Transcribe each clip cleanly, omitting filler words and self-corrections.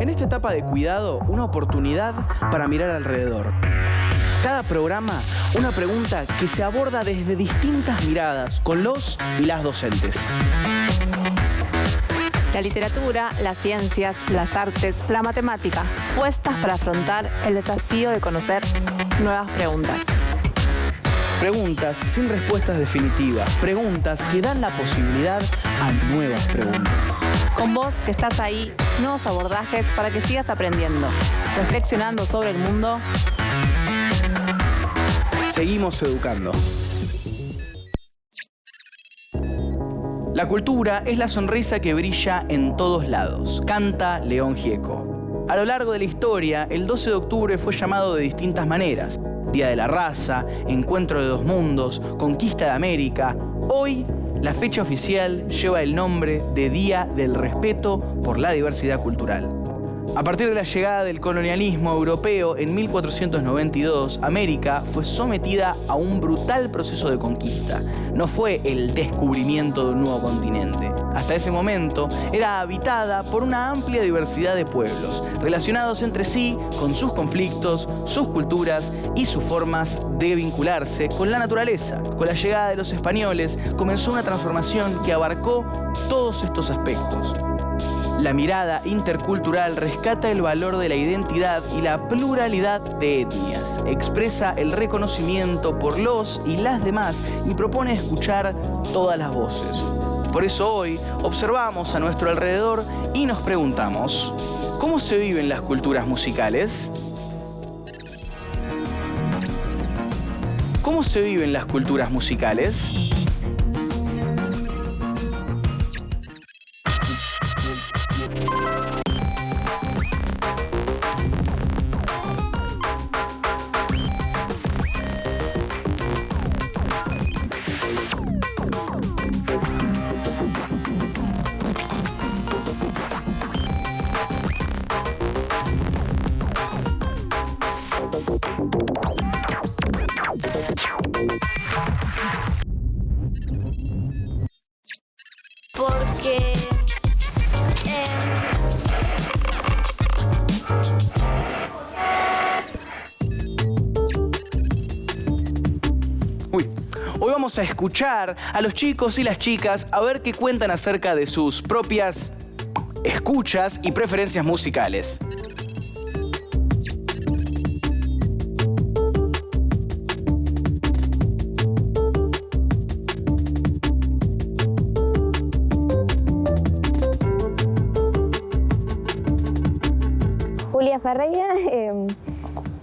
En esta etapa de cuidado, una oportunidad para mirar alrededor. Cada programa, una pregunta que se aborda desde distintas miradas con los y las docentes. La literatura, las ciencias, las artes, la matemática, puestas para afrontar el desafío de conocer nuevas preguntas. Preguntas sin respuestas definitivas, preguntas que dan la posibilidad a nuevas preguntas. Con vos que estás ahí, nuevos abordajes para que sigas aprendiendo, reflexionando sobre el mundo. Seguimos educando. La cultura es la sonrisa que brilla en todos lados, canta León Gieco. A lo largo de la historia, el 12 de octubre fue llamado de distintas maneras. Día de la Raza, Encuentro de dos Mundos, Conquista de América. Hoy, la fecha oficial lleva el nombre de Día del Respeto por la Diversidad Cultural. A partir de la llegada del colonialismo europeo en 1492, América fue sometida a un brutal proceso de conquista. No fue el descubrimiento de un nuevo continente. Hasta ese momento era habitada por una amplia diversidad de pueblos, relacionados entre sí con sus conflictos, sus culturas y sus formas de vincularse con la naturaleza. Con la llegada de los españoles comenzó una transformación que abarcó todos estos aspectos. La mirada intercultural rescata el valor de la identidad y la pluralidad de etnias, expresa el reconocimiento por los y las demás y propone escuchar todas las voces. Por eso hoy observamos a nuestro alrededor y nos preguntamos, ¿cómo se viven las culturas musicales? ¿Cómo se viven las culturas musicales? Porque Hoy vamos a escuchar a los chicos y las chicas a ver qué cuentan acerca de sus propias escuchas y preferencias musicales. Julia Ferreira,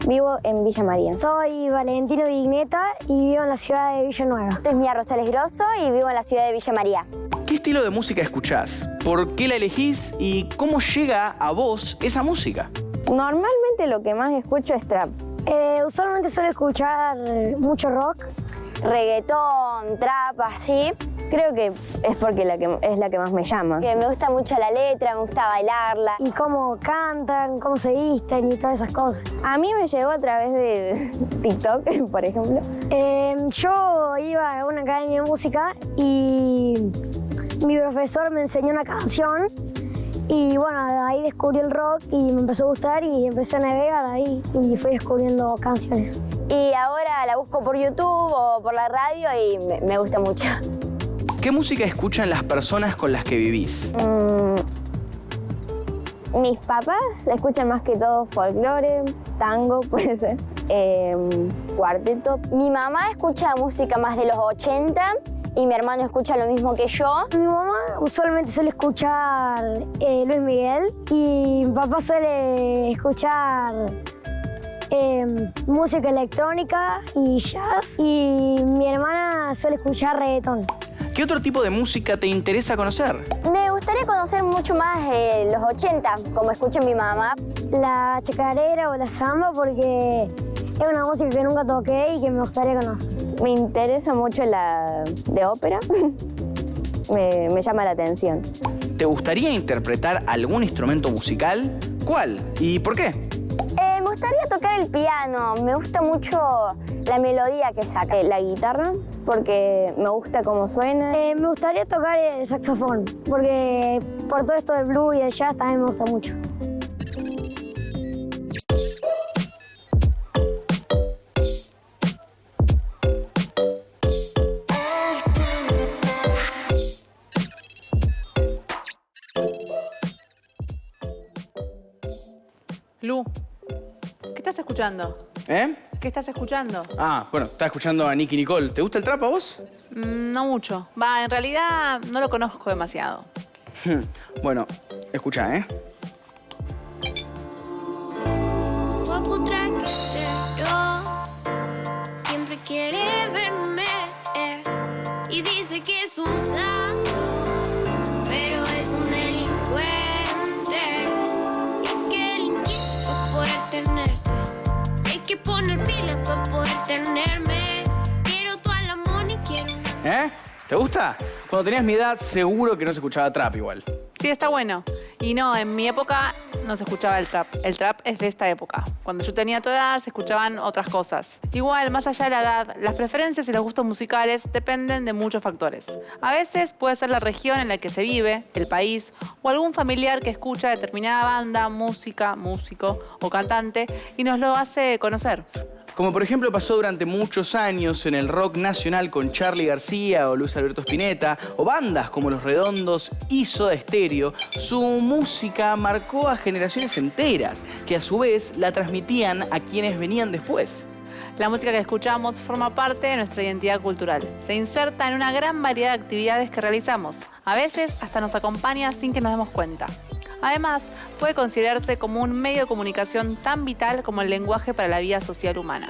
vivo en Villa María. Soy Valentino Vigneta y vivo en la ciudad de Villanueva. Soy Mía Rosales Grosso y vivo en la ciudad de Villa María. ¿Qué estilo de música escuchás? ¿Por qué la elegís? ¿Y cómo llega a vos esa música? Normalmente lo que más escucho es trap. Usualmente suelo escuchar mucho rock. Reggaetón, trap, así. Creo que es porque es la que más me llama. Que me gusta mucho la letra, me gusta bailarla. Y cómo cantan, cómo se visten y todas esas cosas. A mí me llegó a través de TikTok, por ejemplo. Yo iba a una academia de música y mi profesor me enseñó una canción. Y bueno, ahí descubrí el rock y me empezó a gustar y empecé a navegar ahí y fui descubriendo canciones. Y ahora la busco por YouTube o por la radio y me gusta mucho. ¿Qué música escuchan las personas con las que vivís? Mis papás escuchan más que todo folclore, tango, puede ser, cuarteto. Mi mamá escucha música más de los 80 y mi hermano escucha lo mismo que yo. Mi mamá usualmente suele escuchar Luis Miguel y mi papá suele escuchar música electrónica y jazz y mi hermana suele escuchar reggaetón. ¿Qué otro tipo de música te interesa conocer? Me gustaría conocer mucho más los 80, como escucha mi mamá. La chacarera o la samba porque es una música que nunca toqué y que me gustaría conocer. Me interesa mucho la de ópera, me llama la atención. ¿Te gustaría interpretar algún instrumento musical? ¿Cuál? ¿Y por qué? Me gustaría tocar el piano, me gusta mucho la melodía que saca. La guitarra, porque me gusta cómo suena. Me gustaría tocar el saxofón, porque por todo esto del blues y del jazz también me gusta mucho. Lu, ¿qué estás escuchando? ¿Eh? ¿Qué estás escuchando? Ah, bueno, estaba escuchando a Nicki Nicole. ¿Te gusta el trap a vos? No mucho. En realidad no lo conozco demasiado. Bueno, escucha, ¿eh? Guapo traquetero, siempre quiere verme y dice que es un santo, pero es un delincuente. Y que delinquir para poder tenerte, hay que poner pilas para poder tenerme. Quiero toda la money, quiero una... ¿Eh? ¿Te gusta? Cuando tenías mi edad, seguro que no se escuchaba trap igual. Sí, está bueno. Y no, en mi época no se escuchaba el trap. El trap es de esta época. Cuando yo tenía tu edad, se escuchaban otras cosas. Igual, más allá de la edad, las preferencias y los gustos musicales dependen de muchos factores. A veces puede ser la región en la que se vive, el país, o algún familiar que escucha determinada banda, música, músico o cantante y nos lo hace conocer. Como por ejemplo pasó durante muchos años en el rock nacional con Charly García o Luis Alberto Spinetta, o bandas como Los Redondos y Soda Stereo, su música marcó a generaciones enteras, que a su vez la transmitían a quienes venían después. La música que escuchamos forma parte de nuestra identidad cultural. Se inserta en una gran variedad de actividades que realizamos. A veces hasta nos acompaña sin que nos demos cuenta. Además, puede considerarse como un medio de comunicación tan vital como el lenguaje para la vida social humana.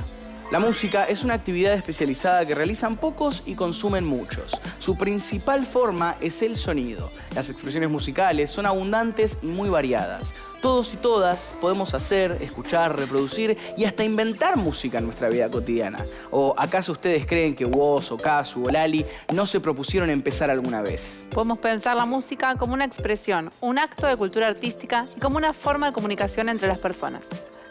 La música es una actividad especializada que realizan pocos y consumen muchos. Su principal forma es el sonido. Las expresiones musicales son abundantes y muy variadas. Todos y todas podemos hacer, escuchar, reproducir y hasta inventar música en nuestra vida cotidiana. ¿O acaso ustedes creen que Woz o Casu o Lali no se propusieron empezar alguna vez? Podemos pensar la música como una expresión, un acto de cultura artística y como una forma de comunicación entre las personas.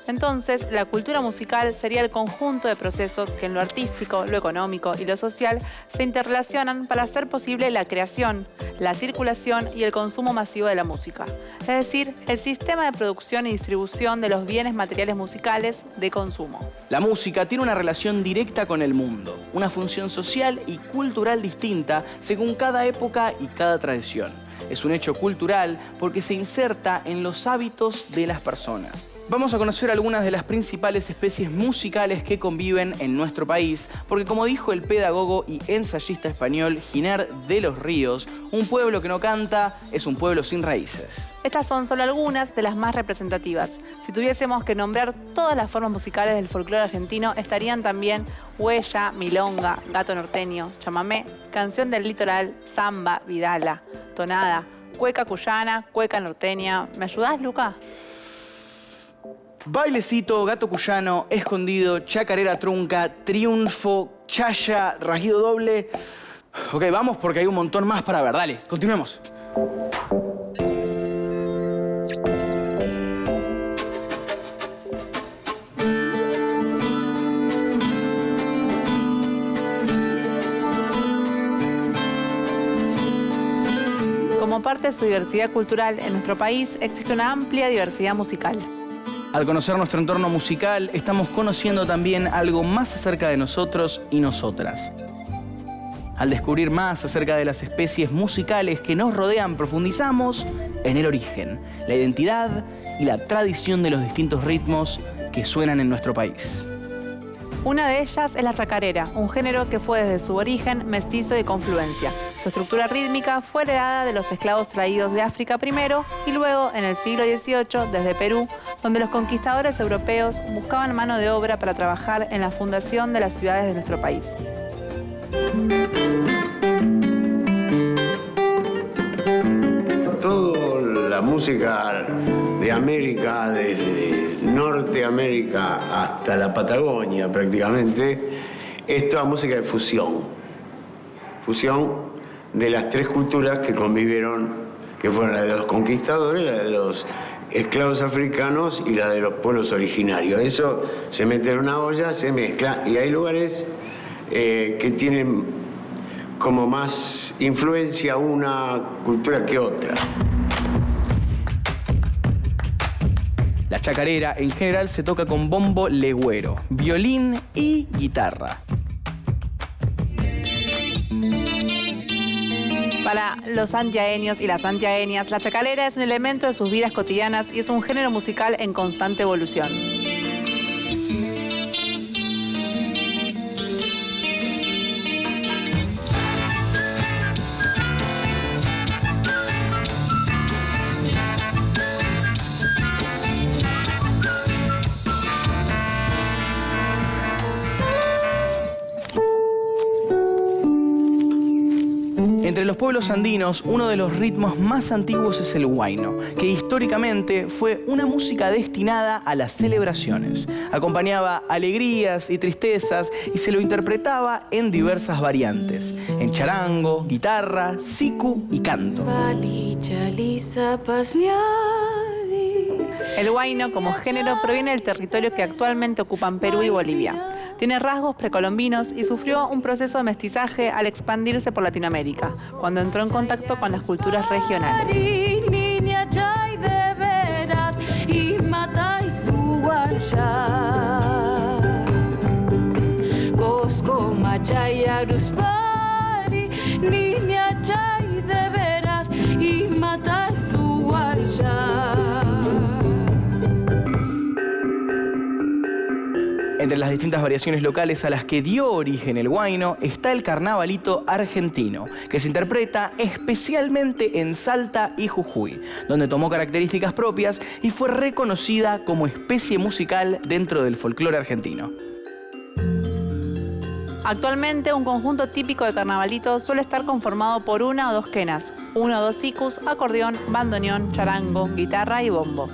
Entonces, la cultura musical sería el conjunto de procesos que en lo artístico, lo económico y lo social se interrelacionan para hacer posible la creación, la circulación y el consumo masivo de la música. Es decir, el sistema de producción y distribución de los bienes materiales musicales de consumo. La música tiene una relación directa con el mundo, una función social y cultural distinta según cada época y cada tradición. Es un hecho cultural porque se inserta en los hábitos de las personas. Vamos a conocer algunas de las principales especies musicales que conviven en nuestro país, porque como dijo el pedagogo y ensayista español Giner de los Ríos, un pueblo que no canta es un pueblo sin raíces. Estas son solo algunas de las más representativas. Si tuviésemos que nombrar todas las formas musicales del folclore argentino, estarían también huella, milonga, gato norteño, chamamé, canción del litoral, samba, vidala, tonada, cueca cuyana, cueca norteña. ¿Me ayudás, Luca? Bailecito, gato cuyano, escondido, chacarera trunca, triunfo, chaya, rajido doble. Ok, vamos porque hay un montón más para ver. Dale, continuemos. Como parte de su diversidad cultural, en nuestro país existe una amplia diversidad musical. Al conocer nuestro entorno musical, estamos conociendo también algo más acerca de nosotros y nosotras. Al descubrir más acerca de las especies musicales que nos rodean, profundizamos en el origen, la identidad y la tradición de los distintos ritmos que suenan en nuestro país. Una de ellas es la chacarera, un género que fue desde su origen mestizo y confluencia. Su estructura rítmica fue heredada de los esclavos traídos de África primero y luego, en el siglo XVIII, desde Perú, donde los conquistadores europeos buscaban mano de obra para trabajar en la fundación de las ciudades de nuestro país. Toda la música de América, desde Norteamérica hasta la Patagonia prácticamente, es toda música de fusión. Fusión de las tres culturas que convivieron, que fueron la de los conquistadores, la de los esclavos africanos y la de los pueblos originarios. Eso se mete en una olla, se mezcla y hay lugares que tienen como más influencia una cultura que otra. La chacarera en general se toca con bombo legüero, violín y guitarra. Para los santiagueños y las santiagueñas, la chacarera es un elemento de sus vidas cotidianas y es un género musical en constante evolución. Entre los pueblos andinos, uno de los ritmos más antiguos es el huayno, que históricamente fue una música destinada a las celebraciones. Acompañaba alegrías y tristezas y se lo interpretaba en diversas variantes, en charango, guitarra, siku y canto. El huayno, como género, proviene del territorio que actualmente ocupan Perú y Bolivia. Tiene rasgos precolombinos y sufrió un proceso de mestizaje al expandirse por Latinoamérica, cuando entró en contacto con las culturas regionales. Entre las distintas variaciones locales a las que dio origen el huayno está el carnavalito argentino, que se interpreta especialmente en Salta y Jujuy, donde tomó características propias y fue reconocida como especie musical dentro del folclore argentino. Actualmente, un conjunto típico de carnavalito suele estar conformado por una o dos quenas, uno o dos sikus, acordeón, bandoneón, charango, guitarra y bombo.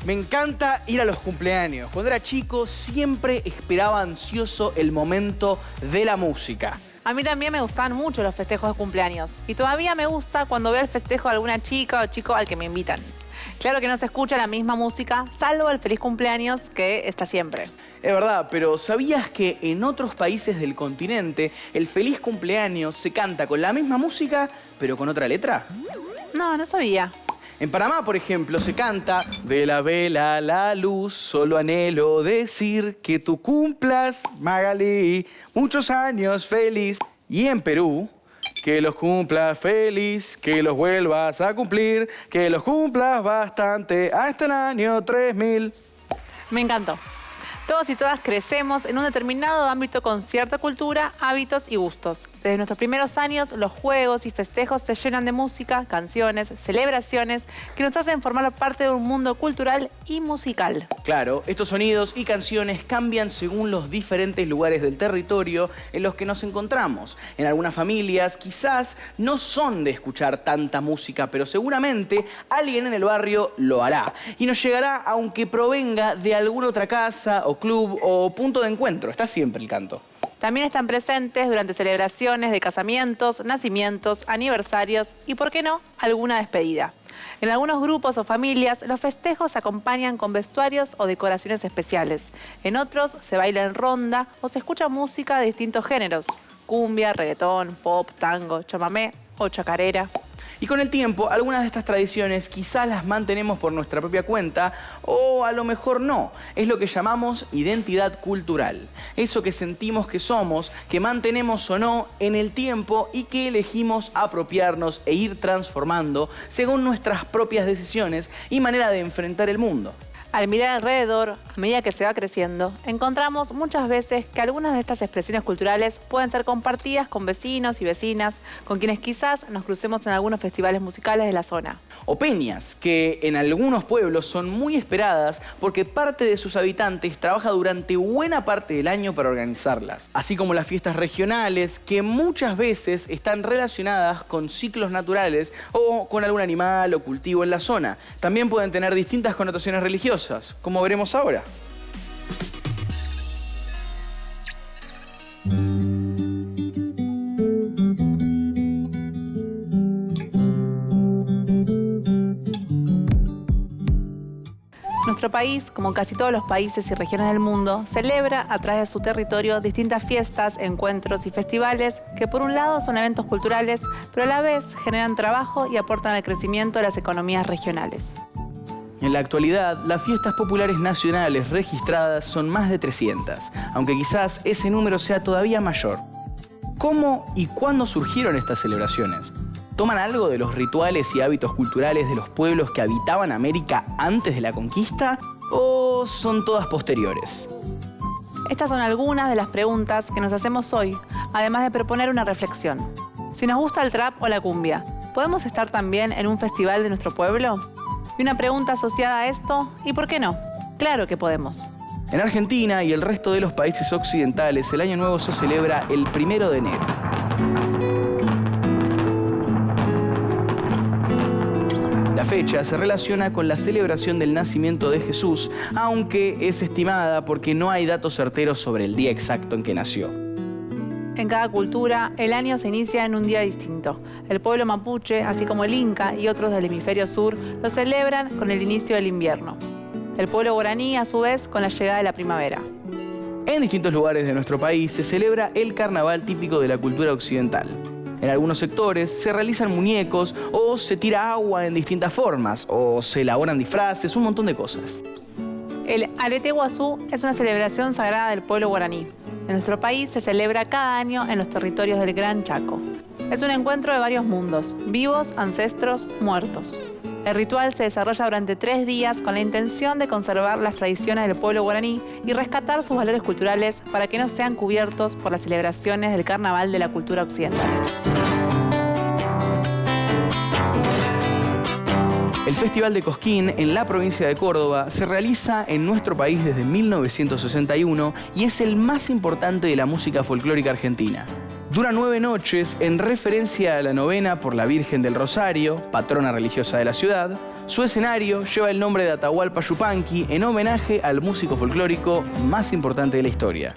Me encanta ir a los cumpleaños. Cuando era chico siempre esperaba ansioso el momento de la música. A mí también me gustan mucho los festejos de cumpleaños. Y todavía me gusta cuando veo el festejo de alguna chica o chico al que me invitan. Claro que no se escucha la misma música, salvo el feliz cumpleaños que está siempre. Es verdad, pero ¿sabías que en otros países del continente el feliz cumpleaños se canta con la misma música, pero con otra letra? No, no sabía. En Panamá, por ejemplo, se canta de la vela a la luz, solo anhelo decir que tú cumplas, Magalí, muchos años feliz. Y en Perú, que los cumplas feliz, que los vuelvas a cumplir, que los cumplas bastante hasta el año 3000. Me encantó. Todos y todas crecemos en un determinado ámbito con cierta cultura, hábitos y gustos. Desde nuestros primeros años, los juegos y festejos se llenan de música, canciones, celebraciones que nos hacen formar parte de un mundo cultural y musical. Claro, estos sonidos y canciones cambian según los diferentes lugares del territorio en los que nos encontramos. En algunas familias quizás no son de escuchar tanta música, pero seguramente alguien en el barrio lo hará. Y nos llegará aunque provenga de alguna otra casa o club o punto de encuentro. Está siempre el canto. También están presentes durante celebraciones de casamientos, nacimientos, aniversarios y, ¿por qué no?, alguna despedida. En algunos grupos o familias, los festejos se acompañan con vestuarios o decoraciones especiales. En otros, se baila en ronda o se escucha música de distintos géneros: cumbia, reggaetón, pop, tango, chamamé o chacarera. Y con el tiempo, algunas de estas tradiciones quizás las mantenemos por nuestra propia cuenta o a lo mejor no. Es lo que llamamos identidad cultural. Eso que sentimos que somos, que mantenemos o no en el tiempo y que elegimos apropiarnos e ir transformando según nuestras propias decisiones y manera de enfrentar el mundo. Al mirar alrededor, a medida que se va creciendo, encontramos muchas veces que algunas de estas expresiones culturales pueden ser compartidas con vecinos y vecinas, con quienes quizás nos crucemos en algunos festivales musicales de la zona. O peñas, que en algunos pueblos son muy esperadas porque parte de sus habitantes trabaja durante buena parte del año para organizarlas. Así como las fiestas regionales, que muchas veces están relacionadas con ciclos naturales o con algún animal o cultivo en la zona. También pueden tener distintas connotaciones religiosas, como veremos ahora. Nuestro país, como casi todos los países y regiones del mundo, celebra a través de su territorio distintas fiestas, encuentros y festivales que por un lado son eventos culturales, pero a la vez generan trabajo y aportan al crecimiento de las economías regionales. En la actualidad, las fiestas populares nacionales registradas son más de 300, aunque quizás ese número sea todavía mayor. ¿Cómo y cuándo surgieron estas celebraciones? ¿Toman algo de los rituales y hábitos culturales de los pueblos que habitaban América antes de la conquista? ¿O son todas posteriores? Estas son algunas de las preguntas que nos hacemos hoy, además de proponer una reflexión. Si nos gusta el trap o la cumbia, ¿podemos estar también en un festival de nuestro pueblo? Y una pregunta asociada a esto, ¿y por qué no? Claro que podemos. En Argentina y el resto de los países occidentales, el Año Nuevo se celebra el 1 de enero. La fecha se relaciona con la celebración del nacimiento de Jesús, aunque es estimada porque no hay datos certeros sobre el día exacto en que nació. En cada cultura, el año se inicia en un día distinto. El pueblo mapuche, así como el inca y otros del hemisferio sur, lo celebran con el inicio del invierno. El pueblo guaraní, a su vez, con la llegada de la primavera. En distintos lugares de nuestro país se celebra el carnaval típico de la cultura occidental. En algunos sectores se realizan muñecos o se tira agua en distintas formas o se elaboran disfraces, un montón de cosas. El Arete Guazú es una celebración sagrada del pueblo guaraní. En nuestro país se celebra cada año en los territorios del Gran Chaco. Es un encuentro de varios mundos, vivos, ancestros, muertos. El ritual se desarrolla durante 3 días con la intención de conservar las tradiciones del pueblo guaraní y rescatar sus valores culturales para que no sean cubiertos por las celebraciones del carnaval de la cultura occidental. El Festival de Cosquín en la provincia de Córdoba se realiza en nuestro país desde 1961 y es el más importante de la música folclórica argentina. Dura 9 noches en referencia a la novena por la Virgen del Rosario, patrona religiosa de la ciudad. Su escenario lleva el nombre de Atahualpa Yupanqui en homenaje al músico folclórico más importante de la historia.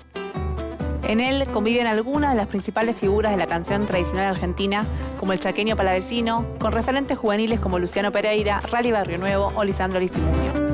En él conviven algunas de las principales figuras de la canción tradicional argentina, como el chaqueño palavecino, con referentes juveniles como Luciano Pereira, Rally Barrio Nuevo o Lisandro Aristimuño.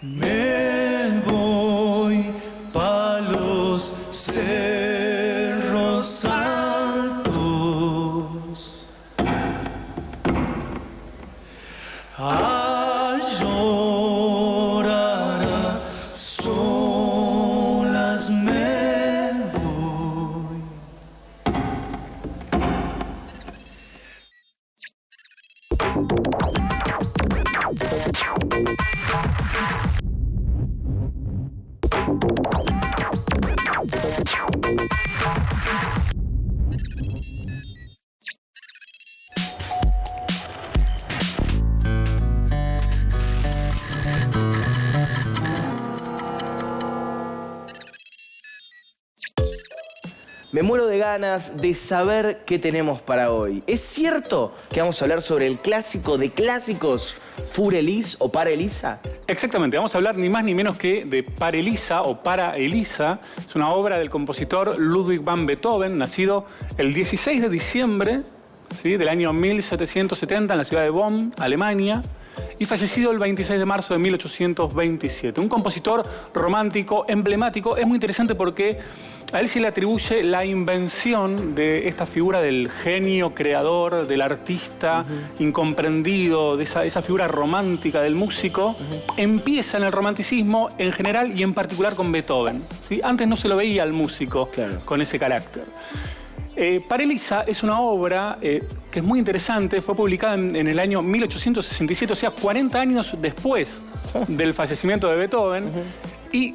Me voy pa' los cerros altos a llorar a solas me voy. Me muero de ganas de saber qué tenemos para hoy. ¿Es cierto que vamos a hablar sobre el clásico de clásicos, Für Elise o Para Elisa? Exactamente, vamos a hablar ni más ni menos que de Para Elisa o Para Elisa. Es una obra del compositor Ludwig van Beethoven, nacido el 16 de diciembre, ¿sí?, del año 1770 en la ciudad de Bonn, Alemania, y fallecido el 26 de marzo de 1827. Un compositor romántico, emblemático. Es muy interesante porque a él se le atribuye la invención de esta figura del genio creador, del artista incomprendido, de esa figura romántica del músico. Empieza en el romanticismo en general y en particular con Beethoven, ¿sí? Antes no se lo veía al músico con ese carácter. Para Elisa es una obra que es muy interesante, fue publicada en el año 1867, o sea, 40 años después del fallecimiento de Beethoven, y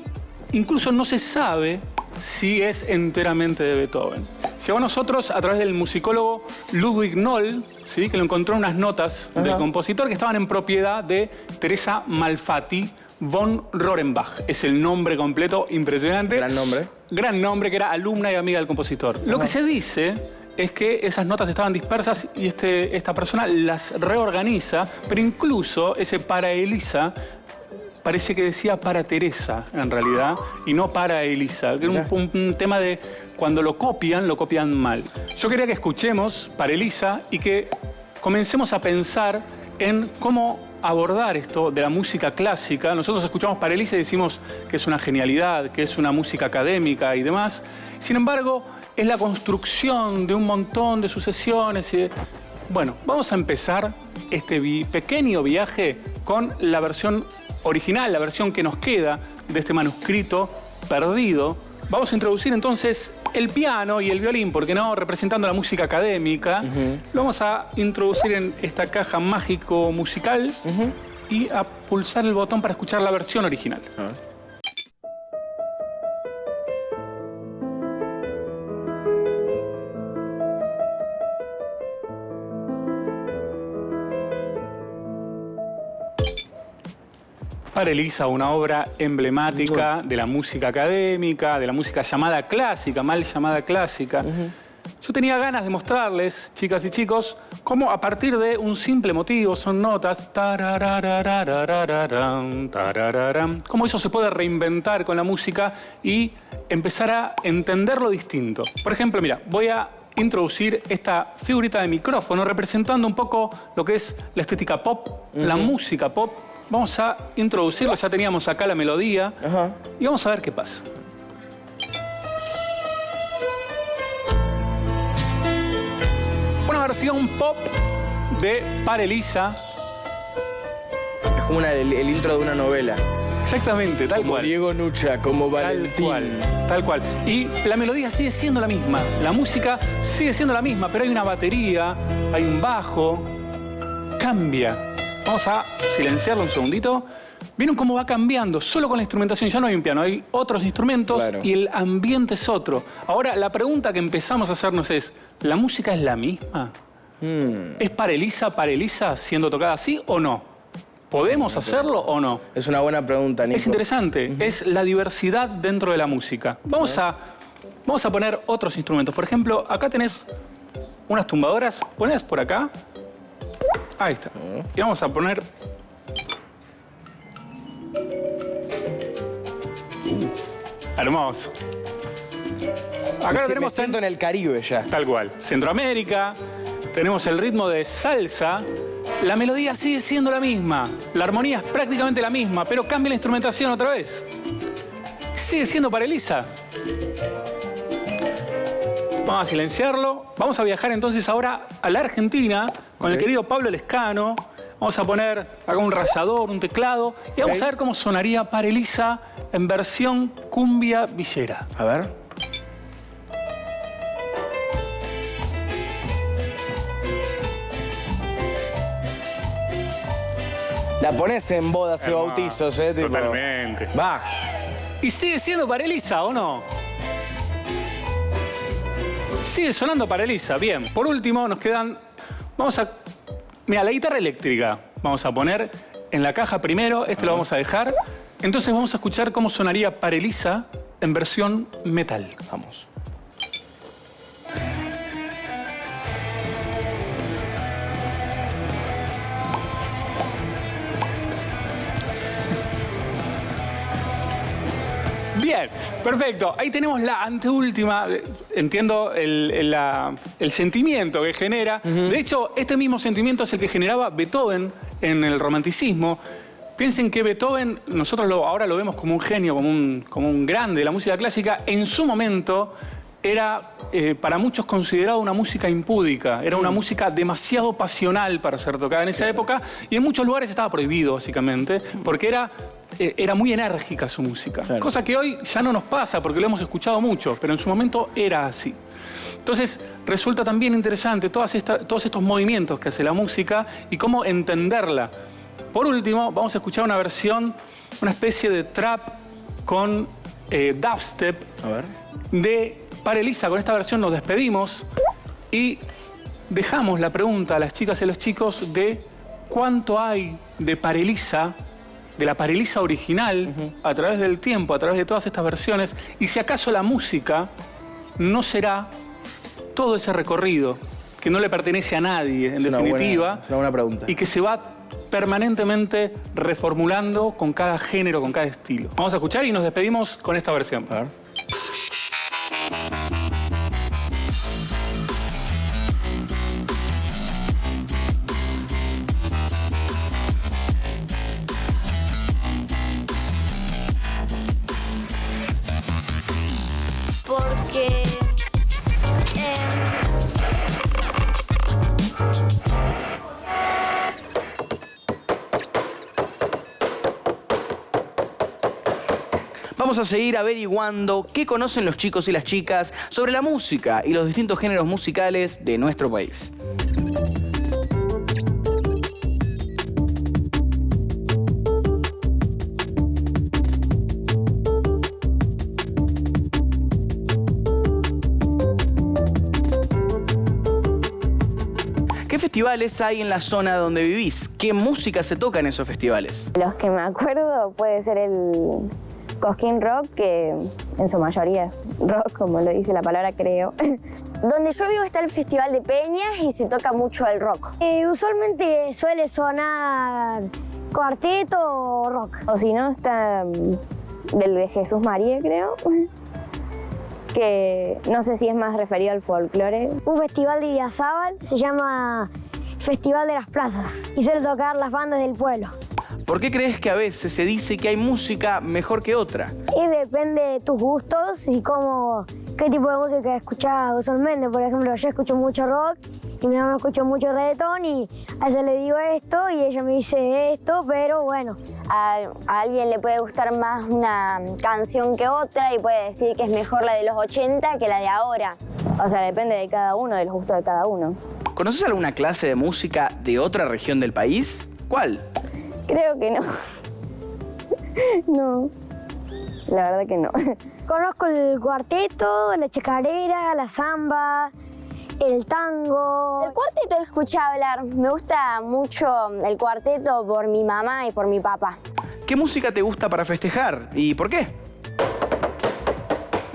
incluso no se sabe si es enteramente de Beethoven. Llegó a nosotros a través del musicólogo Ludwig Noll, ¿sí?, que lo encontró en unas notas del compositor que estaban en propiedad de Teresa Malfatti von Rohrenbach. Es el nombre completo, impresionante. Gran nombre. Gran nombre, que era alumna y amiga del compositor. Lo que se dice es que esas notas estaban dispersas y esta persona las reorganiza, pero incluso ese para Elisa parece que decía para Teresa, en realidad, y no para Elisa. Que era un tema de cuando lo copian mal. Yo quería que escuchemos para Elisa y que comencemos a pensar en cómo abordar esto de la música clásica. Nosotros escuchamos para Elisa y decimos que es una genialidad, que es una música académica y demás. Sin embargo, es la construcción de un montón de sucesiones. Bueno, vamos a empezar este pequeño viaje con la versión original, la versión que nos queda de este manuscrito perdido. Vamos a introducir entonces el piano y el violín, porque no, representando la música académica. Lo vamos a introducir en esta caja mágico musical y a pulsar el botón para escuchar la versión original. Para Elisa, una obra emblemática de la música académica, de la música llamada clásica, mal llamada clásica. Yo tenía ganas de mostrarles, chicas y chicos, cómo a partir de un simple motivo, son notas, cómo eso se puede reinventar con la música y empezar a entenderlo distinto. Por ejemplo, mira, voy a introducir esta figurita de micrófono representando un poco lo que es la estética pop, la música pop. Vamos a introducirlo, ya teníamos acá la melodía y vamos a ver qué pasa. Una versión pop de Para Elisa. Es como el intro de una novela. Exactamente, tal Como cual. Diego Nucha, como Valentín. Tal cual. Y la melodía sigue siendo la misma, la música sigue siendo la misma, pero hay una batería, hay un bajo, cambia. Vamos a silenciarlo un segundito. ¿Vieron cómo va cambiando? Solo con la instrumentación. Ya no hay un piano, hay otros instrumentos y el ambiente es otro. Ahora, la pregunta que empezamos a hacernos es, ¿la música es la misma? ¿Es para Elisa siendo tocada así o no? ¿Podemos hacerlo o no? Es una buena pregunta, Nico. Es interesante. Es la diversidad dentro de la música. Vamos a poner otros instrumentos. Por ejemplo, acá tenés unas tumbadoras. Ponés por acá. Ahí está. Y vamos a poner... Hermoso. Acá tenemos... Me siento en el Caribe ya. Tal cual. Centroamérica. Tenemos el ritmo de salsa. La melodía sigue siendo la misma. La armonía es prácticamente la misma, pero cambia la instrumentación otra vez. Sigue siendo para Elisa. Vamos a silenciarlo. Vamos a viajar entonces ahora a la Argentina con el querido Pablo Lescano. Vamos a poner acá un rallador, un teclado y vamos a ver cómo sonaría para Elisa en versión cumbia villera. A ver. La pones en bodas y bautizos, tipo. Totalmente. Va. ¿Y sigue siendo para Elisa o no? Sigue sonando para Elisa. Bien. Por último, nos quedan... Mira, la guitarra eléctrica vamos a poner en la caja primero. Lo vamos a dejar. Entonces vamos a escuchar cómo sonaría para Elisa en versión metal. Vamos. Bien, perfecto. Ahí tenemos la anteúltima. Entiendo el sentimiento que genera. De hecho, este mismo sentimiento es el que generaba Beethoven en el romanticismo. Piensen que Beethoven, nosotros ahora lo vemos como un genio, como un grande de la música clásica. En su momento era para muchos considerado una música impúdica. Era una música demasiado pasional para ser tocada en esa época. Y en muchos lugares estaba prohibido, básicamente, porque era muy enérgica su música. Claro. Cosa que hoy ya no nos pasa porque lo hemos escuchado mucho, pero en su momento era así. Entonces, resulta también interesante todos estos movimientos que hace la música y cómo entenderla. Por último, vamos a escuchar una versión, una especie de trap con dubstep de Para Elisa. Con esta versión nos despedimos y dejamos la pregunta a las chicas y los chicos de cuánto hay de Para Elisa, de la Para Elisa original, a través del tiempo, a través de todas estas versiones, y si acaso la música no será todo ese recorrido que no le pertenece a nadie, en definitiva, es una buena pregunta. y que se va permanentemente reformulando con cada género, con cada estilo? Vamos a escuchar y nos despedimos con esta versión. A ver. Porque Vamos a seguir averiguando qué conocen los chicos y las chicas sobre la música y los distintos géneros musicales de nuestro país. ¿Qué festivales hay en la zona donde vivís? ¿Qué música se toca en esos festivales? Los que me acuerdo puede ser el Cosquín Rock, que en su mayoría es rock, como lo dice la palabra, creo. Donde yo vivo está el Festival de Peñas y se toca mucho el rock. Usualmente suele sonar cuarteto o rock. O si no, está del de Jesús María, creo. Que no sé si es más referido al folclore. Un festival de Idiazábal se llama Festival de las Plazas y suele tocar las bandas del pueblo. ¿Por qué crees que a veces se dice que hay música mejor que otra? Y depende de tus gustos y qué tipo de música escuchás usualmente. Por ejemplo, yo escucho mucho rock y mi mamá escucha mucho reggaetón y a ella le digo esto y ella me dice esto, pero bueno. A alguien le puede gustar más una canción que otra y puede decir que es mejor la de los 80 que la de ahora. O sea, depende de cada uno, del gusto de cada uno. ¿Conoces alguna clase de música de otra región del país? ¿Cuál? Creo que no. No, la verdad que no. Conozco el cuarteto, la chacarera, la samba, el tango. El cuarteto escuché hablar. Me gusta mucho el cuarteto por mi mamá y por mi papá. ¿Qué música te gusta para festejar y por qué?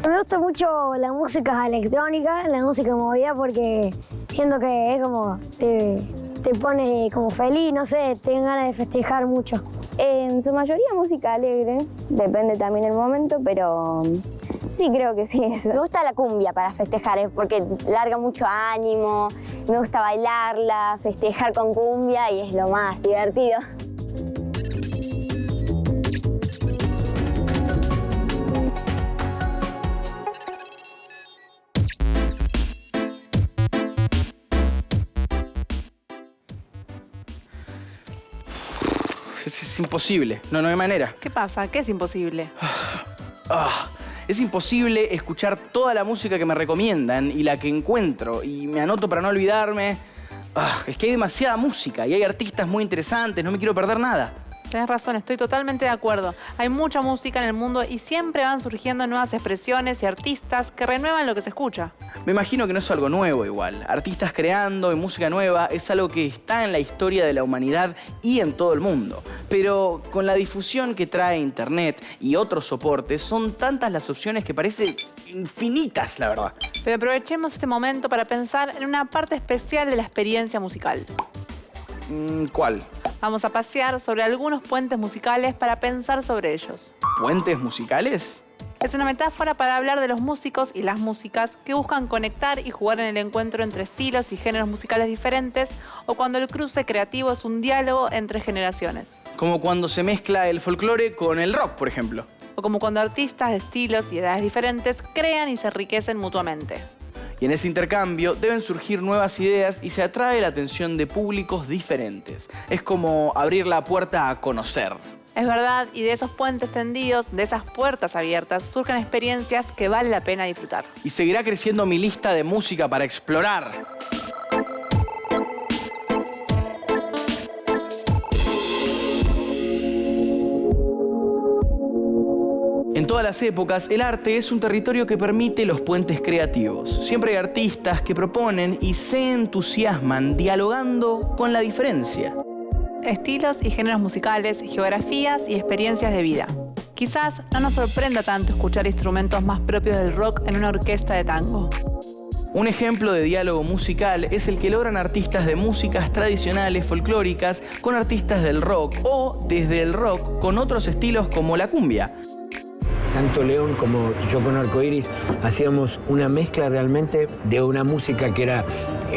Me gusta mucho la música electrónica, la música movida, porque siento que es como te pone como feliz, no sé, tengo ganas de festejar mucho. En su mayoría música alegre, depende también el momento, pero sí, creo que sí. Me gusta la cumbia para festejar, porque larga mucho ánimo, me gusta bailarla, festejar con cumbia y es lo más divertido. Es imposible, no hay manera. ¿Qué pasa? ¿Qué es imposible? Es imposible escuchar toda la música que me recomiendan y la que encuentro y me anoto para no olvidarme. Es que hay demasiada música y hay artistas muy interesantes, no me quiero perder nada. Tenés razón, estoy totalmente de acuerdo. Hay mucha música en el mundo y siempre van surgiendo nuevas expresiones y artistas que renuevan lo que se escucha. Me imagino que no es algo nuevo igual. Artistas creando y música nueva es algo que está en la historia de la humanidad y en todo el mundo. Pero con la difusión que trae Internet y otros soportes, son tantas las opciones que parece infinitas, la verdad. Pero aprovechemos este momento para pensar en una parte especial de la experiencia musical. ¿Cuál? Vamos a pasear sobre algunos puentes musicales para pensar sobre ellos. ¿Puentes musicales? Es una metáfora para hablar de los músicos y las músicas que buscan conectar y jugar en el encuentro entre estilos y géneros musicales diferentes, o cuando el cruce creativo es un diálogo entre generaciones. Como cuando se mezcla el folclore con el rock, por ejemplo. O como cuando artistas de estilos y edades diferentes crean y se enriquecen mutuamente. Y en ese intercambio deben surgir nuevas ideas y se atrae la atención de públicos diferentes. Es como abrir la puerta a conocer. Es verdad, y de esos puentes tendidos, de esas puertas abiertas, surgen experiencias que vale la pena disfrutar. Y seguirá creciendo mi lista de música para explorar. En todas las épocas, el arte es un territorio que permite los puentes creativos. Siempre hay artistas que proponen y se entusiasman dialogando con la diferencia. Estilos y géneros musicales, geografías y experiencias de vida. Quizás no nos sorprenda tanto escuchar instrumentos más propios del rock en una orquesta de tango. Un ejemplo de diálogo musical es el que logran artistas de músicas tradicionales folclóricas con artistas del rock o desde el rock con otros estilos como la cumbia. Tanto León como yo con Arcoiris hacíamos una mezcla realmente de una música que era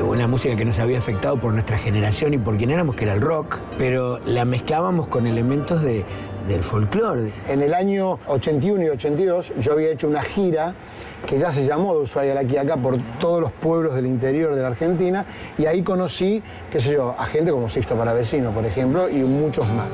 una música que nos había afectado por nuestra generación y por quien éramos, que era el rock, pero la mezclábamos con elementos del folclore. En el año 81 y 82 yo había hecho una gira que ya se llamó de Ushuaia a La Quiaca por todos los pueblos del interior de la Argentina, y ahí conocí, qué sé yo, a gente como Sixto Palavecino, por ejemplo, y muchos más.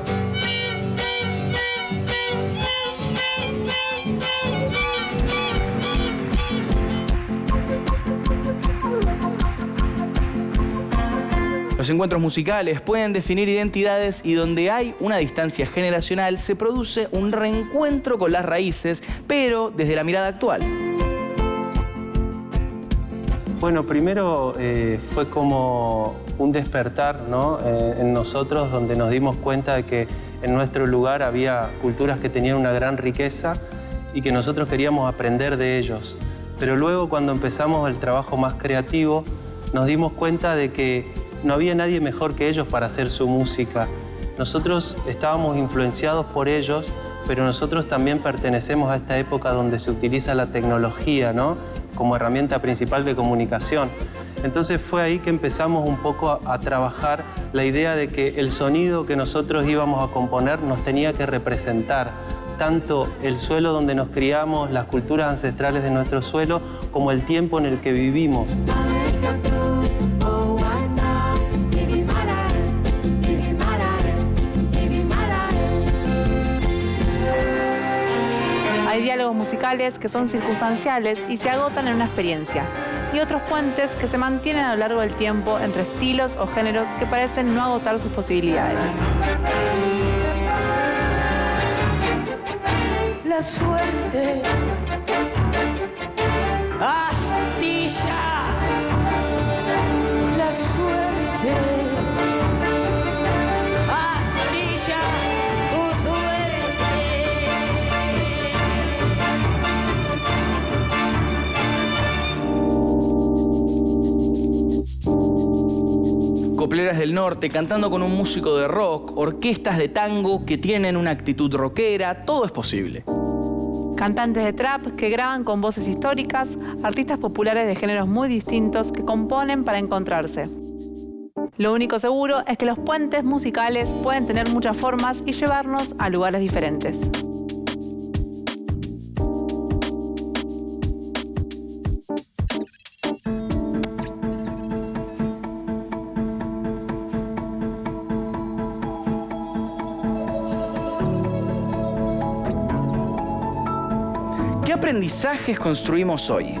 Los encuentros musicales pueden definir identidades y donde hay una distancia generacional se produce un reencuentro con las raíces, pero desde la mirada actual. Bueno, primero fue como un despertar, ¿no? En nosotros, donde nos dimos cuenta de que en nuestro lugar había culturas que tenían una gran riqueza y que nosotros queríamos aprender de ellos. Pero luego, cuando empezamos el trabajo más creativo, nos dimos cuenta de que no había nadie mejor que ellos para hacer su música. Nosotros estábamos influenciados por ellos, pero nosotros también pertenecemos a esta época donde se utiliza la tecnología, ¿no?, como herramienta principal de comunicación. Entonces fue ahí que empezamos un poco a trabajar la idea de que el sonido que nosotros íbamos a componer nos tenía que representar tanto el suelo donde nos criamos, las culturas ancestrales de nuestro suelo, como el tiempo en el que vivimos. Hay diálogos musicales que son circunstanciales y se agotan en una experiencia, y otros puentes que se mantienen a lo largo del tiempo entre estilos o géneros que parecen no agotar sus posibilidades. La suerte astilla, la suerte astilla tu suerte. Copleras del norte cantando con un músico de rock, orquestas de tango que tienen una actitud rockera, todo es posible. Cantantes de trap que graban con voces históricas, artistas populares de géneros muy distintos que componen para encontrarse. Lo único seguro es que los puentes musicales pueden tener muchas formas y llevarnos a lugares diferentes. ¿Qué aprendizajes construimos hoy?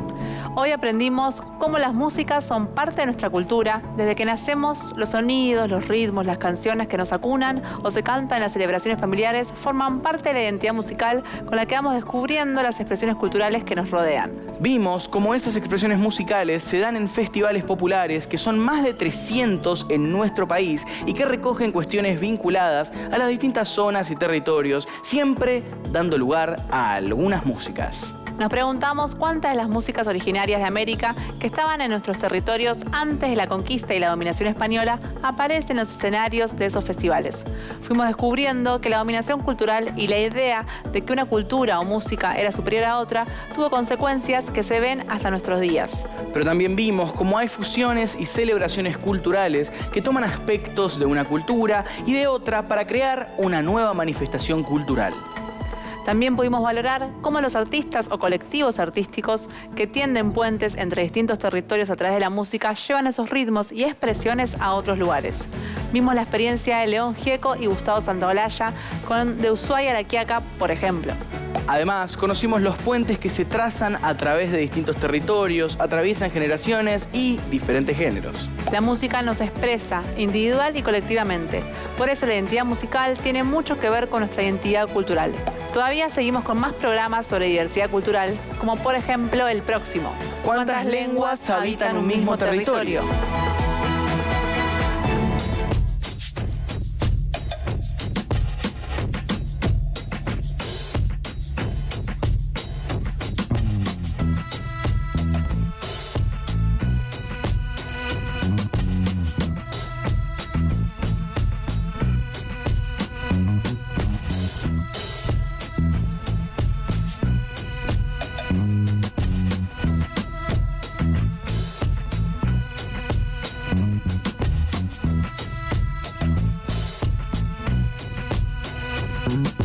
Hoy aprendimos cómo las músicas son parte de nuestra cultura. Desde que nacemos, los sonidos, los ritmos, las canciones que nos acunan o se cantan en las celebraciones familiares forman parte de la identidad musical con la que vamos descubriendo las expresiones culturales que nos rodean. Vimos cómo esas expresiones musicales se dan en festivales populares, que son más de 300 en nuestro país y que recogen cuestiones vinculadas a las distintas zonas y territorios, siempre dando lugar a algunas músicas. Nos preguntamos cuántas de las músicas originarias de América que estaban en nuestros territorios antes de la conquista y la dominación española aparecen en los escenarios de esos festivales. Fuimos descubriendo que la dominación cultural y la idea de que una cultura o música era superior a otra tuvo consecuencias que se ven hasta nuestros días. Pero también vimos cómo hay fusiones y celebraciones culturales que toman aspectos de una cultura y de otra para crear una nueva manifestación cultural. También pudimos valorar cómo los artistas o colectivos artísticos que tienden puentes entre distintos territorios a través de la música llevan esos ritmos y expresiones a otros lugares. Vimos la experiencia de León Gieco y Gustavo Santaolalla con De Ushuaia a La Quiaca, por ejemplo. Además, conocimos los puentes que se trazan a través de distintos territorios, atraviesan generaciones y diferentes géneros. La música nos expresa individual y colectivamente. Por eso la identidad musical tiene mucho que ver con nuestra identidad cultural. Todavía seguimos con más programas sobre diversidad cultural, como por ejemplo el próximo. ¿Cuántas lenguas habitan un mismo territorio? Chau.